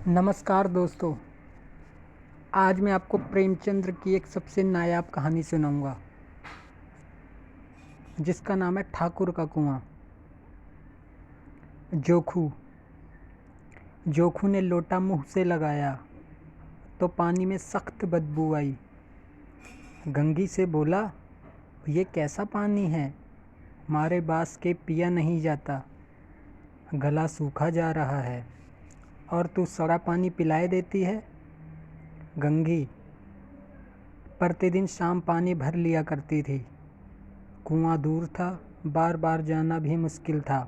नमस्कार दोस्तों। आज मैं आपको प्रेमचंद्र की एक सबसे नायाब कहानी सुनाऊंगा जिसका नाम है ठाकुर का कुआं। जोखू ने लोटा मुंह से लगाया तो पानी में सख्त बदबू आई। गंगी से बोला, ये कैसा पानी है, मारे बास के पिया नहीं जाता, गला सूखा जा रहा है और तू सड़ा पानी पिलाए देती है। गंगी प्रतिदिन शाम पानी भर लिया करती थी। कुआं दूर था, बार बार जाना भी मुश्किल था।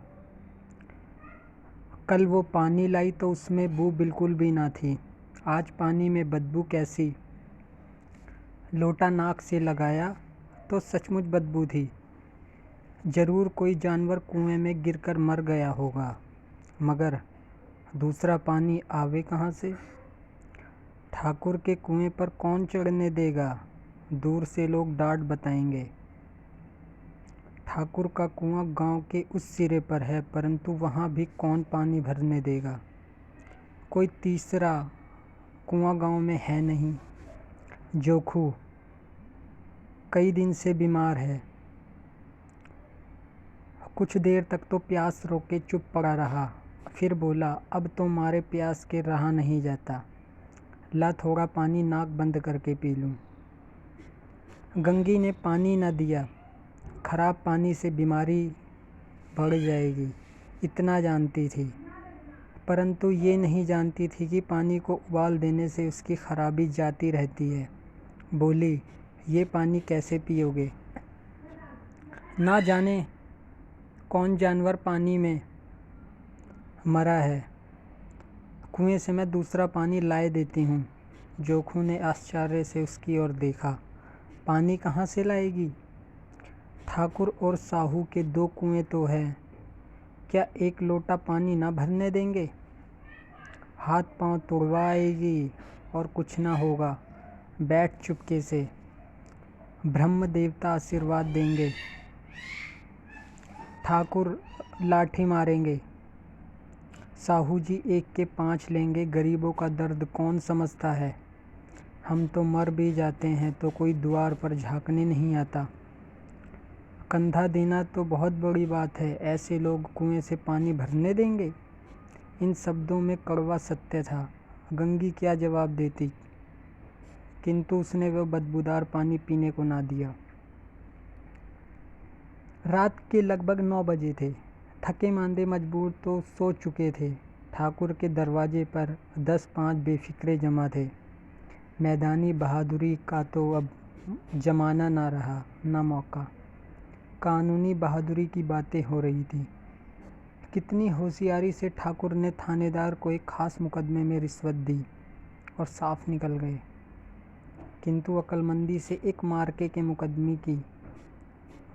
कल वो पानी लाई तो उसमें बू बिल्कुल भी ना थी। आज पानी में बदबू कैसी। लोटा नाक से लगाया तो सचमुच बदबू थी। जरूर कोई जानवर कुएं में गिरकर मर गया होगा, मगर दूसरा पानी आवे कहाँ से। ठाकुर के कुएं पर कौन चढ़ने देगा, दूर से लोग डांट बताएंगे। ठाकुर का कुआं गांव के उस सिरे पर है, परंतु वहां भी कौन पानी भरने देगा। कोई तीसरा कुआं गांव में है नहीं। जोखू कई दिन से बीमार है। कुछ देर तक तो प्यास रोके चुप पड़ा रहा, फिर बोला, अब तो मारे प्यास के रहा नहीं जाता, ला थोड़ा पानी नाक बंद करके पी लूं। गंगी ने पानी न दिया। खराब पानी से बीमारी बढ़ जाएगी, इतना जानती थी, परंतु ये नहीं जानती थी कि पानी को उबाल देने से उसकी खराबी जाती रहती है। बोली, ये पानी कैसे पियोगे। ना जाने कौन जानवर पानी में मरा है, कुएं से मैं दूसरा पानी लाए देती हूँ। जोखू ने आश्चर्य से उसकी ओर देखा। पानी कहाँ से लाएगी। ठाकुर और साहू के 2 कुएं तो है, क्या एक लोटा पानी ना भरने देंगे। हाथ पांव तुड़वाएगी और कुछ ना होगा। बैठ चुपके से, ब्रह्म देवता आशीर्वाद देंगे। ठाकुर लाठी मारेंगे, साहू जी 1 के 5 लेंगे। गरीबों का दर्द कौन समझता है। हम तो मर भी जाते हैं तो कोई द्वार पर झांकने नहीं आता। कंधा देना तो बहुत बड़ी बात है, ऐसे लोग कुएं से पानी भरने देंगे। इन शब्दों में कड़वा सत्य था। गंगी क्या जवाब देती, किंतु उसने वह बदबूदार पानी पीने को ना दिया। रात के लगभग 9 बजे थे। थके मांदे मजबूर तो सो चुके थे। ठाकुर के दरवाजे पर 10-5 बेफिक्रे जमा थे। मैदानी बहादुरी का तो अब जमाना ना रहा, ना मौका। कानूनी बहादुरी की बातें हो रही थी। कितनी होशियारी से ठाकुर ने थानेदार को एक खास मुकदमे में रिश्वत दी और साफ निकल गए, किंतु अक्लमंदी से एक मार्के के मुकदमे की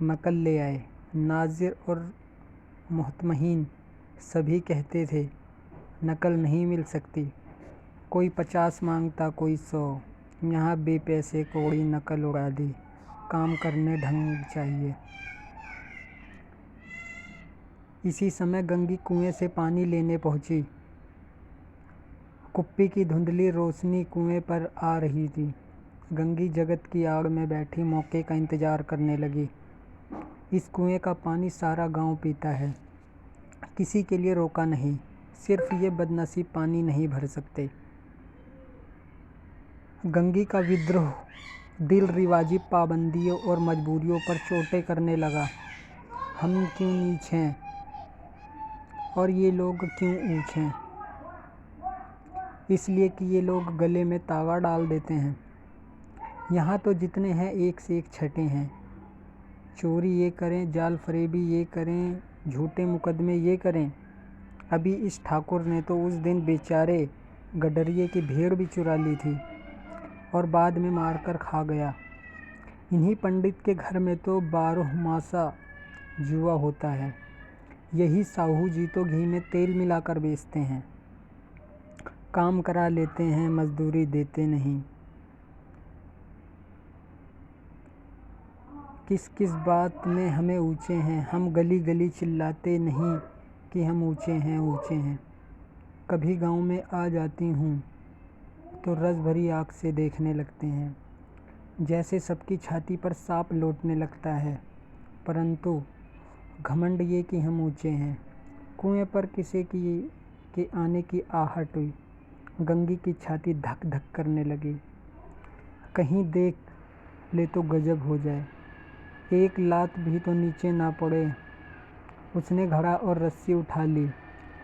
नकल ले आए। नाजिर और मुहतमहीन सभी कहते थे, नकल नहीं मिल सकती। कोई 50 मांगता, कोई 100। यहाँ बेपैसे कौड़ी नकल उड़ा दी। काम करने ढंग चाहिए। इसी समय गंगी कुएं से पानी लेने पहुंची। कुप्पी की धुंधली रोशनी कुएं पर आ रही थी। गंगी जगत की आड़ में बैठी मौके का इंतजार करने लगी। इस कुएं का पानी सारा गांव पीता है, किसी के लिए रोका नहीं। सिर्फ ये बदनसीब पानी नहीं भर सकते। गंगी का विद्रोह दिल रिवाजी पाबंदियों और मजबूरियों पर चोटें करने लगा। हम क्यों नीच हैं और ये लोग क्यों ऊंच हैं। इसलिए कि ये लोग गले में तावा डाल देते हैं। यहाँ तो जितने हैं एक से एक छठे हैं। चोरी ये करें, जाल फरेबी ये करें, झूठे मुकदमे ये करें। अभी इस ठाकुर ने तो उस दिन बेचारे गडरिये की भेड़ भी चुरा ली थी और बाद में मारकर खा गया। इन्हीं पंडित के घर में तो 12 मासा जुआ होता है। यही साहू जी तो घी में तेल मिलाकर बेचते हैं। काम करा लेते हैं, मजदूरी देते नहीं। किस किस बात में हमें ऊंचे हैं। हम गली गली चिल्लाते नहीं कि हम ऊंचे हैं, ऊंचे हैं। कभी गांव में आ जाती हूँ तो रस भरी आँख से देखने लगते हैं, जैसे सबकी छाती पर सांप लौटने लगता है। परंतु घमंड ये कि हम ऊँचे हैं। कुएं पर किसी के आने की आहट हुई। गंगी की छाती धक धक करने लगी। कहीं देख ले तो गजब हो जाए, एक लात भी तो नीचे ना पड़े। उसने घड़ा और रस्सी उठा ली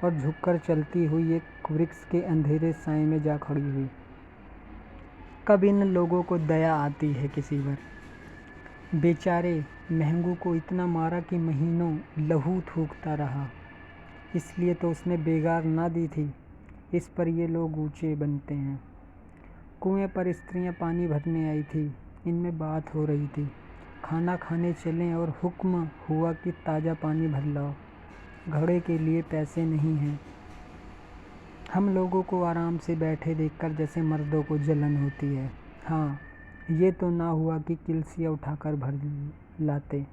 और झुककर चलती हुई एक वृक्ष के अंधेरे साए में जा खड़ी हुई। कब इन लोगों को दया आती है किसी पर। बेचारे महंगू को इतना मारा कि महीनों लहू थूकता रहा, इसलिए तो उसने बेगार ना दी थी। इस पर ये लोग ऊंचे बनते हैं। कुएं पर स्त्रियां पानी भरने आई थी। इनमें बात हो रही थी। खाना खाने चलें और हुक्म हुआ कि ताज़ा पानी भर लाओ, घड़े के लिए पैसे नहीं हैं। हम लोगों को आराम से बैठे देखकर जैसे मर्दों को जलन होती है। हाँ, ये तो ना हुआ कि किलसिया उठाकर भर लाते,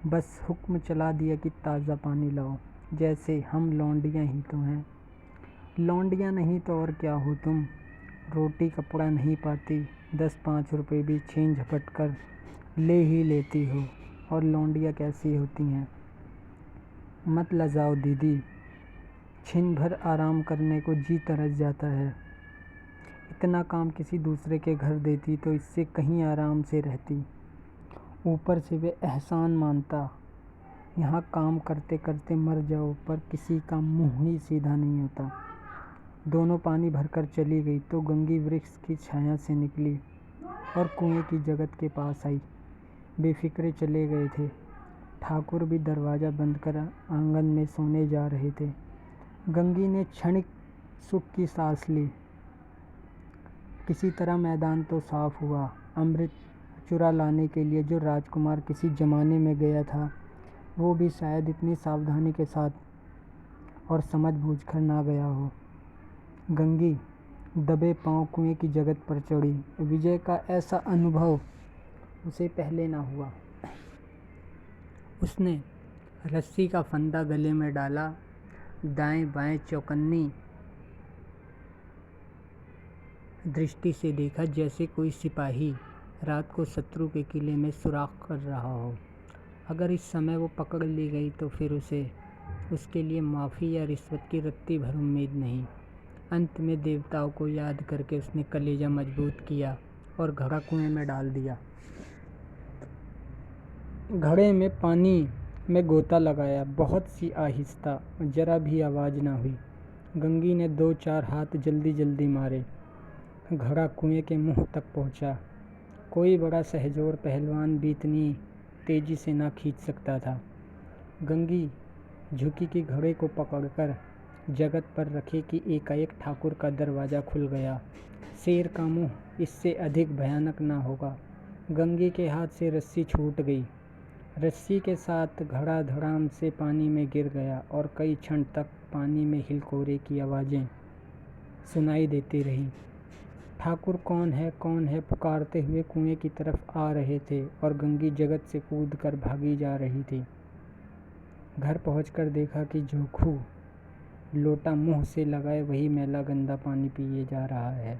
बस हुक्म चला दिया कि ताज़ा पानी लाओ, जैसे हम लौंडियाँ ही तो हैं। लौंडियाँ नहीं तो और क्या हो तुम। रोटी कपड़ा नहीं पाती, 10-5 रुपये भी छीन झपट कर ले ही लेती हो। और लौंडियाँ कैसी होती हैं। मत लजाओ दीदी, छिन भर आराम करने को जी तरस जाता है। इतना काम किसी दूसरे के घर देती तो इससे कहीं आराम से रहती। ऊपर से वे एहसान मानता। यहाँ काम करते करते मर जाओ, पर किसी का मुँह ही सीधा नहीं होता। दोनों पानी भरकर चली गई तो गंगी वृक्ष की छाया से निकली और कुएं की जगत के पास आई। बेफिक्रे चले गए थे। ठाकुर भी दरवाज़ा बंद कर आंगन में सोने जा रहे थे। गंगी ने क्षणिक सुख की सांस ली। किसी तरह मैदान तो साफ हुआ। अमृत चुरा लाने के लिए जो राजकुमार किसी ज़माने में गया था, वो भी शायद इतनी सावधानी के साथ और समझ बूझ कर ना गया हो। गंगी दबे पांव कुएं की जगत पर चढ़ी। विजय का ऐसा अनुभव उसे पहले ना हुआ। उसने रस्सी का फंदा गले में डाला, दाएं बाएं चौकन्नी दृष्टि से देखा, जैसे कोई सिपाही रात को शत्रु के किले में सुराख कर रहा हो। अगर इस समय वो पकड़ ली गई तो फिर उसके लिए माफ़ी या रिश्वत की रत्ती भर उम्मीद नहीं। अंत में देवताओं को याद करके उसने कलेजा मजबूत किया और घड़ा कुएं में डाल दिया। घड़े में पानी में गोता लगाया, बहुत सी आहिस्ता, जरा भी आवाज़ ना हुई। गंगी ने 2-4 हाथ जल्दी जल्दी मारे। घड़ा कुएं के मुंह तक पहुंचा। कोई बड़ा सहजोर पहलवान भी इतनी तेजी से ना खींच सकता था। गंगी झुकी कि घड़े को पकड़कर जगत पर रखे कि एकाएक ठाकुर का दरवाज़ा खुल गया। शेर का मुंह इससे अधिक भयानक ना होगा। गंगी के हाथ से रस्सी छूट गई। रस्सी के साथ घड़ा धड़ाम से पानी में गिर गया और कई क्षण तक पानी में हिलकोरे की आवाज़ें सुनाई देती रहीं। ठाकुर कौन है पुकारते हुए कुएं की तरफ आ रहे थे और गंगी जगत से कूद कर भागी जा रही थी। घर पहुंचकर देखा कि जोखू लोटा मुंह से लगाए वही मैला गंदा पानी पिए जा रहा है।